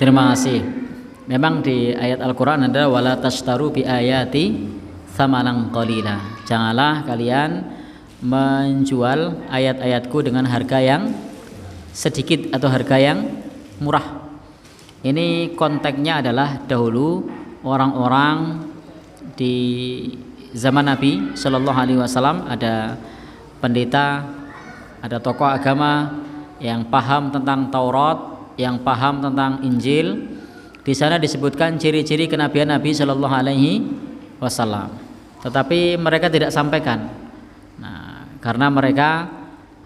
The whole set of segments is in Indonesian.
Terima kasih. Memang di ayat Al-Quran ada wala tashtaru bi ayati tsamanan qalila. Janganlah kalian menjual ayat-ayatku dengan harga yang sedikit atau harga yang murah. Ini konteksnya adalah dahulu orang-orang di zaman Nabi Shallallahu Alaihi Wasallam ada pendeta, ada tokoh agama yang paham tentang Taurat, yang paham tentang Injil. Di sana disebutkan ciri-ciri kenabian Nabi Shallallahu Alaihi Wasallam, tetapi mereka tidak sampaikan. Nah, karena mereka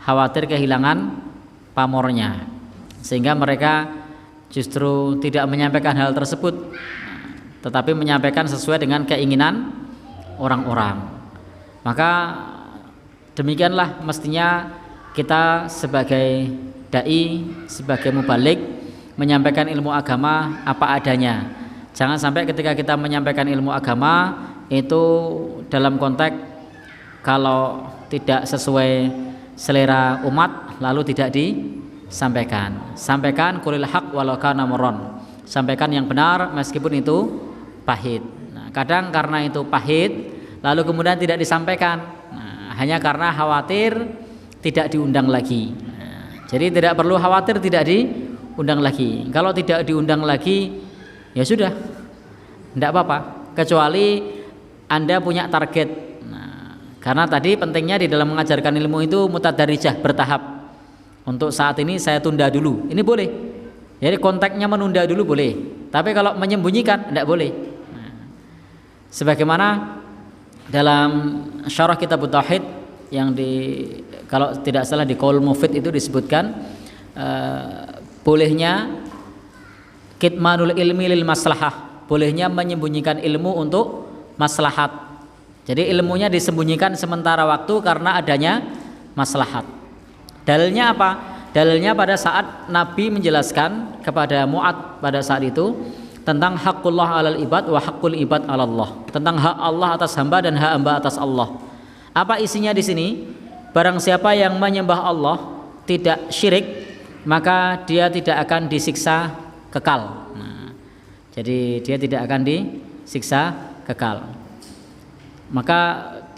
khawatir kehilangan pamornya, sehingga mereka justru tidak menyampaikan hal tersebut, tetapi menyampaikan sesuai dengan keinginan orang-orang. Maka demikianlah mestinya kita sebagai dai, sebagai mubalik, menyampaikan ilmu agama apa adanya. Jangan sampai ketika kita menyampaikan ilmu agama itu dalam konteks kalau tidak sesuai selera umat lalu tidak disampaikan. Sampaikan qulil haq walau kana murran. Sampaikan yang benar meskipun itu pahit. Nah, kadang karena itu pahit lalu kemudian tidak disampaikan. Nah, hanya karena khawatir tidak diundang lagi. Jadi tidak perlu khawatir tidak diundang lagi. Kalau tidak diundang lagi, ya sudah, tidak apa-apa. Kecuali Anda punya target. Nah, karena tadi pentingnya di dalam mengajarkan ilmu itu mutadarijah, bertahap. Untuk saat ini saya tunda dulu. Ini boleh. Jadi konteksnya menunda dulu boleh. Tapi kalau menyembunyikan tidak boleh. Nah, sebagaimana dalam syarah kitab Tauhid yang kalau tidak salah di Qaul Mufid itu disebutkan bolehnya kitmanul ilmi lil maslahah, bolehnya menyembunyikan ilmu untuk maslahat. Jadi ilmunya disembunyikan sementara waktu karena adanya maslahat. Dalilnya apa? Dalilnya pada saat Nabi menjelaskan kepada Mu'ad pada saat itu tentang haqqullah alal ibad wa haqqul ibad alallah, tentang hak Allah atas hamba dan hak hamba atas Allah. Apa isinya di sini? Barang siapa yang menyembah Allah tidak syirik, maka dia tidak akan disiksa kekal. Nah, jadi dia tidak akan disiksa kekal. Maka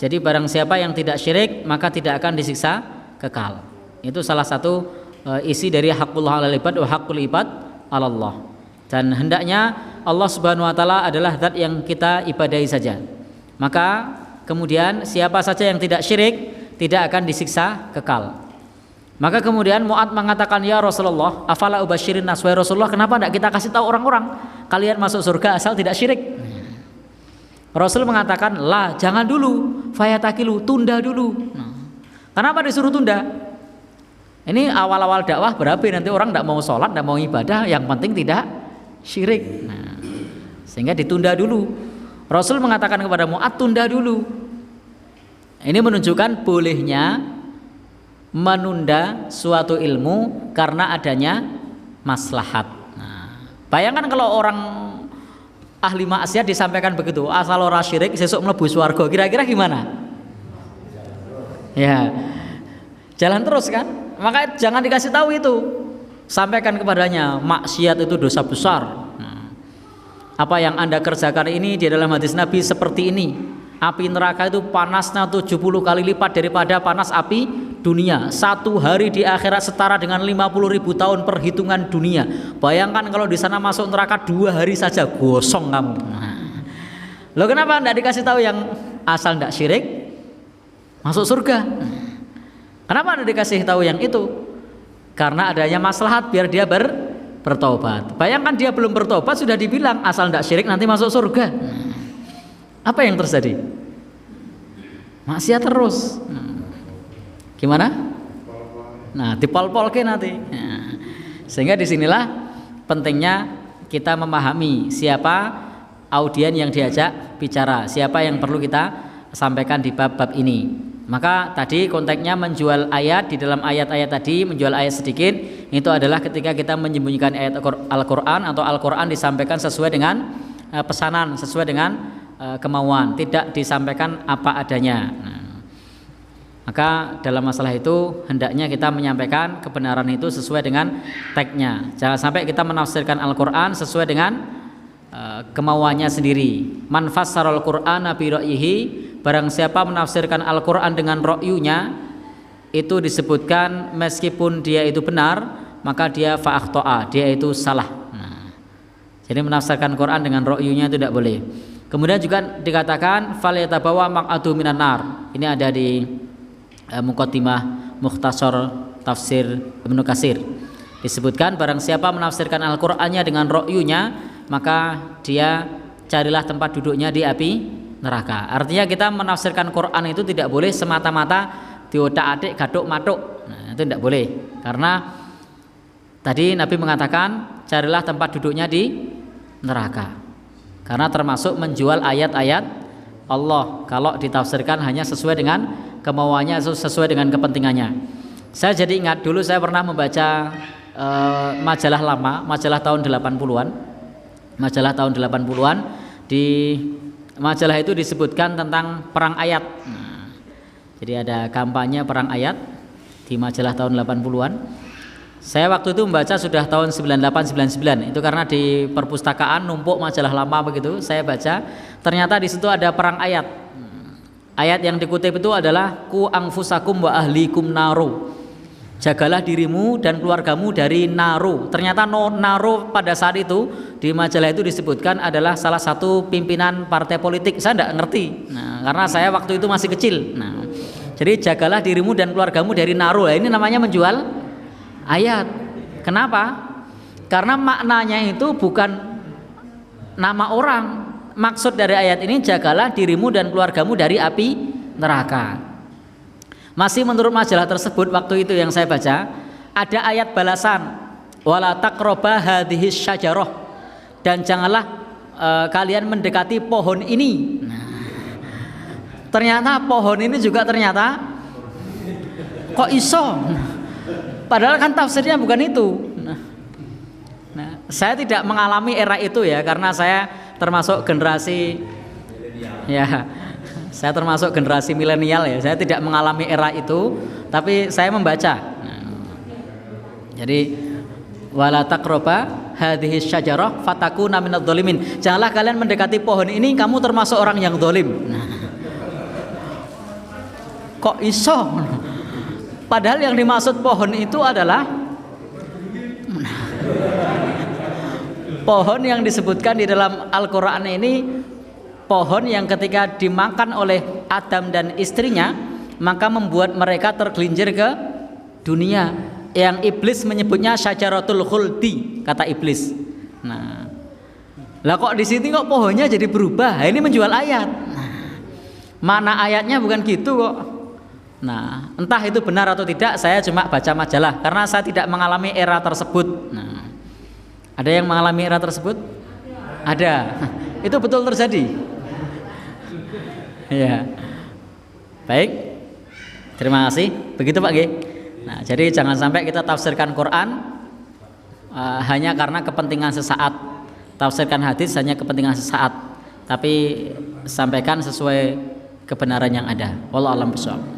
jadi barang siapa yang tidak syirik maka tidak akan disiksa kekal. Itu salah satu isi dari haqqullah alal ibad wa haqqul ibad alallah. Dan hendaknya Allah Subhanahu wa taala adalah zat yang kita ibadahi saja. Maka kemudian siapa saja yang tidak syirik tidak akan disiksa kekal. Maka kemudian Mu'ad mengatakan, ya Rasulullah, afala ubasyirin nas, wahai Rasulullah, kenapa tidak kita kasih tahu orang-orang kalian masuk surga asal tidak syirik? Rasul mengatakan, lah, jangan dulu, fayatakilu, tunda dulu. Kenapa disuruh tunda? Ini awal-awal dakwah berapi, nanti orang tidak mau sholat, tidak mau ibadah, yang penting tidak syirik. Nah, sehingga ditunda dulu. Rasul mengatakan kepada Mu'ad, tunda dulu. Ini menunjukkan bolehnya menunda suatu ilmu karena adanya maslahat. Nah, bayangkan kalau orang ahli maksiat disampaikan begitu, asal ora syirik sesuk mlebu swarga, kira-kira gimana? Ya, jalan terus kan? Maka jangan dikasih tahu itu. Sampaikan kepadanya, maksiat itu dosa besar. Nah, apa yang Anda kerjakan ini di dalam hadis Nabi seperti ini. Api neraka itu panasnya 70 kali lipat daripada panas api dunia. Satu hari di akhirat setara dengan 50.000 tahun perhitungan dunia. Bayangkan kalau di sana masuk neraka 2 hari saja gosong kamu. Loh, kenapa tidak dikasih tahu yang asal tidak syirik masuk surga? Kenapa tidak dikasih tahu yang itu? Karena adanya maslahat biar dia bertobat. Bayangkan dia belum bertobat sudah dibilang asal tidak syirik nanti masuk surga. Apa yang terjadi? Maksiat terus. Gimana? Nah, dipol-polke nanti. Nah, sehingga disinilah pentingnya kita memahami siapa audien yang diajak bicara, siapa yang perlu kita sampaikan di bab-bab ini. Maka tadi konteksnya menjual ayat, di dalam ayat-ayat tadi menjual ayat sedikit itu adalah ketika kita menyembunyikan ayat Al-Quran atau Al-Quran disampaikan sesuai dengan pesanan, sesuai dengan kemauan, tidak disampaikan apa adanya. Nah, Maka dalam masalah itu hendaknya kita menyampaikan kebenaran itu sesuai dengan teksnya. Jangan sampai kita menafsirkan Al-Qur'an sesuai dengan kemauannya sendiri. Man fassaral Qur'ana bi ra'yihi, barang siapa menafsirkan Al-Qur'an dengan ra'yunya, itu disebutkan meskipun dia itu benar, maka dia fa'akhto'a, dia itu salah. Nah, jadi menafsirkan Quran dengan ra'yunya itu tidak boleh. Kemudian juga dikatakan falyatabawa maq'adu minan nar. Ini ada di Muqaddimah Mukhtasar Tafsir Ibnu Katsir. Disebutkan barang siapa menafsirkan Al-Qur'annya dengan ra'yunya, maka dia carilah tempat duduknya di api neraka. Artinya kita menafsirkan Quran itu tidak boleh semata-mata diotak-atik gaduk matuk. Nah, itu tidak boleh. Karena tadi Nabi mengatakan carilah tempat duduknya di neraka. Karena termasuk menjual ayat-ayat Allah kalau ditafsirkan hanya sesuai dengan kemauannya, sesuai dengan kepentingannya. Saya jadi ingat dulu saya pernah membaca majalah lama, majalah tahun 80-an. Majalah tahun 80-an, di majalah itu disebutkan tentang perang ayat. Nah, jadi ada kampanye perang ayat di majalah tahun 80-an. Saya waktu itu membaca sudah tahun 98-99. Itu karena di perpustakaan numpuk majalah lama begitu. Saya baca, ternyata di situ ada perang ayat. Ayat yang dikutip itu adalah ku anfusakum wa ahlikum naru. Jagalah dirimu dan keluargamu dari naru. Ternyata naru pada saat itu di majalah itu disebutkan adalah salah satu pimpinan partai politik. Saya tidak ngerti. Nah, karena saya waktu itu masih kecil. Nah, jadi jagalah dirimu dan keluargamu dari naru. Nah, ini namanya menjual ayat. Kenapa? Karena maknanya itu bukan nama orang. Maksud dari ayat ini jagalah dirimu dan keluargamu dari api neraka. Masih menurut majalah tersebut waktu itu yang saya baca, ada ayat balasan, wala taqraba hadhihi syajarah, dan janganlah kalian mendekati pohon ini. Nah, ternyata pohon ini juga ternyata kok iso? Padahal kan tafsirnya bukan itu. Nah, saya tidak mengalami era itu ya, karena saya termasuk generasi ya. Saya termasuk generasi milenial ya. Saya tidak mengalami era itu, tapi saya membaca. Nah, jadi wala taqraba hadhihi syajarah fatakuna minadh dhalimin. Janganlah kalian mendekati pohon ini, kamu termasuk orang yang zalim. Nah, kok iso? Padahal yang dimaksud pohon itu adalah pohon yang disebutkan di dalam Al-Qur'an ini, pohon yang ketika dimakan oleh Adam dan istrinya maka membuat mereka tergelincir ke dunia, yang iblis menyebutnya syajaratul khuldi, kata iblis. Nah, lah kok di sini kok pohonnya jadi berubah? Nah, ini menjual ayat. Nah, mana ayatnya bukan gitu kok. Nah, entah itu benar atau tidak, saya cuma baca majalah karena saya tidak mengalami era tersebut. Nah, ada yang mengalami era tersebut? Ada. Itu betul terjadi. Ya, baik, terima kasih. Begitu Pak G. Nah, jadi jangan sampai kita tafsirkan Quran hanya karena kepentingan sesaat, tafsirkan hadis hanya kepentingan sesaat, tapi sampaikan sesuai kebenaran yang ada. Wallahu a'lam bishawab.